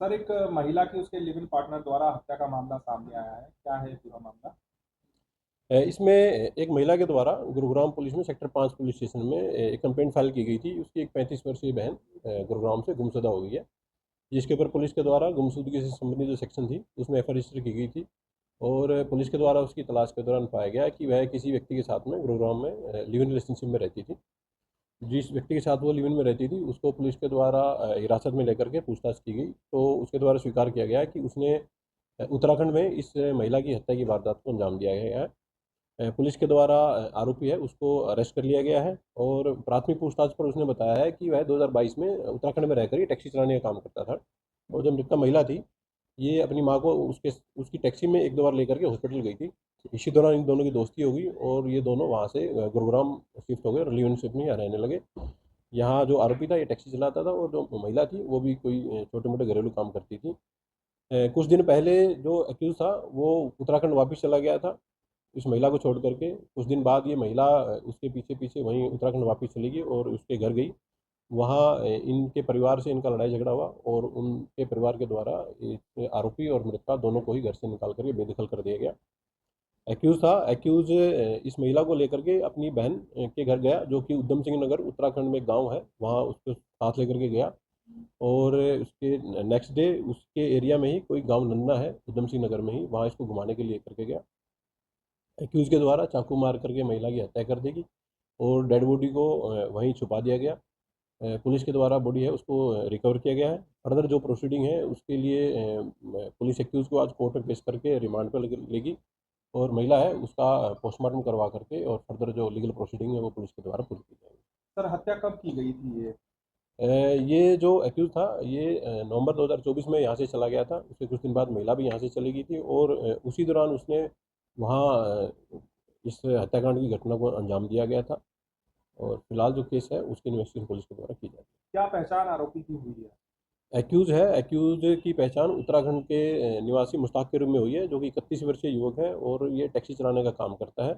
Sir, एक महिला की उसके लिव इन पार्टनर द्वारा हत्या का मामला सामने आया है, क्या है पूरा मामला? इसमें एक महिला के द्वारा गुरुग्राम पुलिस में सेक्टर 5 पुलिस स्टेशन में एक कंप्लेंट फाइल की गई थी। उसकी एक 35 वर्षीय बहन गुरुग्राम से गुमशुदा हो गई है, जिसके ऊपर पुलिस के द्वारा गुमशुदगी से संबंधित जो सेक्शन थी उसमें एफ रजिस्टर की गई थी। और पुलिस के द्वारा उसकी तलाश के दौरान पाया गया कि वह किसी व्यक्ति के साथ में गुरुग्राम में लिव इन रिलेशनशिप में रहती थी। जिस व्यक्ति के साथ वो लिव इन में रहती थी उसको पुलिस के द्वारा हिरासत में लेकर के पूछताछ की गई, तो उसके द्वारा स्वीकार किया गया कि उसने उत्तराखंड में इस महिला की हत्या की वारदात को अंजाम दिया गया है। पुलिस के द्वारा आरोपी है उसको अरेस्ट कर लिया गया है और प्राथमिक पूछताछ पर उसने बताया है कि वह 2022 में उत्तराखंड में रहकर ही टैक्सी चलाने का काम करता था। और जो मृतक महिला थी ये अपनी माँ को उसकी टैक्सी में एक दो बार लेकर के हॉस्पिटल गई थी। इसी दौरान इन दोनों की दोस्ती हो गई और ये दोनों वहाँ से गुरुग्राम शिफ्ट हो गए और लिवनशिप में यहाँ रहने लगे। यहाँ जो आरोपी था ये टैक्सी चलाता था और जो महिला थी वो भी कोई छोटे मोटे घरेलू काम करती थी। कुछ दिन पहले जो एक्यूज था वो उत्तराखंड वापस चला गया था इस महिला को छोड़ करके। कुछ दिन बाद ये महिला उसके पीछे पीछे वहीं उत्तराखंड वापस चली गई और उसके घर गई। वहाँ इनके परिवार से इनका लड़ाई झगड़ा हुआ और उनके परिवार के द्वारा इस आरोपी और मृतका दोनों को ही घर से निकाल करके बेदखल कर दिया गया। एक्यूज इस महिला को लेकर के अपनी बहन के घर गया जो कि उधम सिंह नगर उत्तराखंड में गांव है, वहाँ उसको साथ लेकर के गया। और उसके नेक्स्ट डे उसके एरिया में ही कोई गांव नन्ना है उधम सिंह नगर में ही, वहाँ इसको घुमाने के लिए करके गया। एक्यूज के द्वारा चाकू मार करके महिला की हत्या कर देगी और डेड बॉडी को वहीं छुपा दिया गया। पुलिस के द्वारा बॉडी है उसको रिकवर किया गया है। फर्दर जो प्रोसीडिंग है उसके लिए पुलिस एक्यूज को आज कोर्ट में पेश करके रिमांड पर लेगी और महिला है उसका पोस्टमार्टम करवा करके और फर्दर जो लीगल प्रोसीडिंग है वो पुलिस के द्वारा पूरी की जाएगी। सर, हत्या कब की गई थी ये? ये जो एक्यूज था ये नवंबर 2024 में यहाँ से चला गया था। उसके कुछ दिन बाद महिला भी यहाँ से चली गई थी और उसी दौरान उसने वहाँ इस हत्याकांड की घटना को अंजाम दिया गया था। और फिलहाल जो केस है उसकी इन्वेस्टिगेशन पुलिस के द्वारा की जाती है। क्या पहचान आरोपी की हुई है? एक्यूज की पहचान उत्तराखंड के निवासी मुश्ताक के रूप में हुई है, जो कि 31 वर्षीय युवक है और ये टैक्सी चलाने का काम करता है।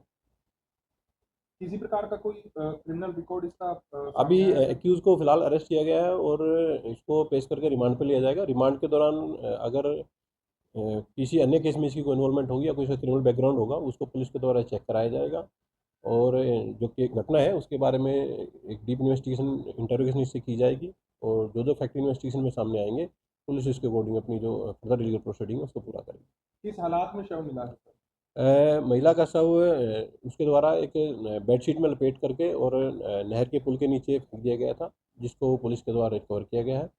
किसी प्रकार का कोई क्रिमिनल रिकॉर्ड इसका अभी सामने आया है? एक्यूज को फिलहाल अरेस्ट किया गया है और इसको पेश करके रिमांड पर लिया जाएगा। रिमांड के दौरान अगर किसी अन्य केस में इसकी कोई इन्वॉल्वमेंट होगी या कोई क्रिमिनल बैकग्राउंड होगा उसको पुलिस के द्वारा चेक कराया जाएगा। और जो कि घटना है उसके बारे में एक डीप इन्वेस्टिगेशन इंटरोगेशन इससे की जाएगी और जो जो फैक्ट इन्वेस्टिगेशन में सामने आएंगे पुलिस इसके अकॉर्डिंग अपनी जो फर्दर लीगल प्रोसीडिंग है उसको पूरा करेगी। किस हालात में शव मिला है सर? महिला का शव उसके द्वारा एक बेडशीट में लपेट करके और नहर के पुल के नीचे फेंक दिया गया था, जिसको पुलिस के द्वारा रिकवर किया गया है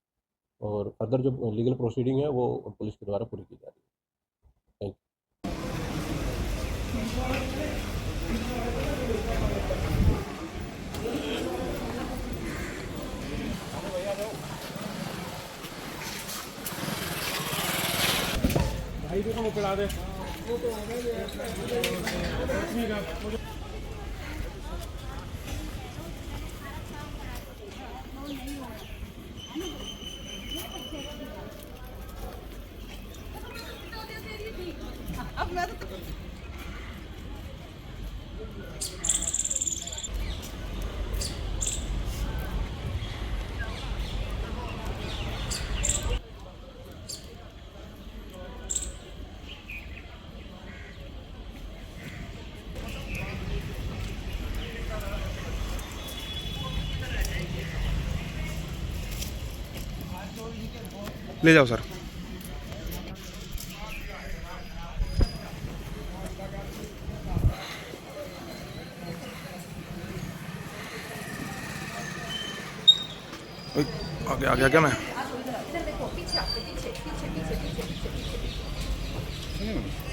और फर्दर जो लीगल प्रोसीडिंग है वो पुलिस के द्वारा पूरी की जा रही है। थैंक भाई को पकड़ा दे। अब मैं तो ले जाओ सर। आगे आ गया क्या मैं? देखो पीछे पीछे पीछे पीछे पीछे पीछे पीछे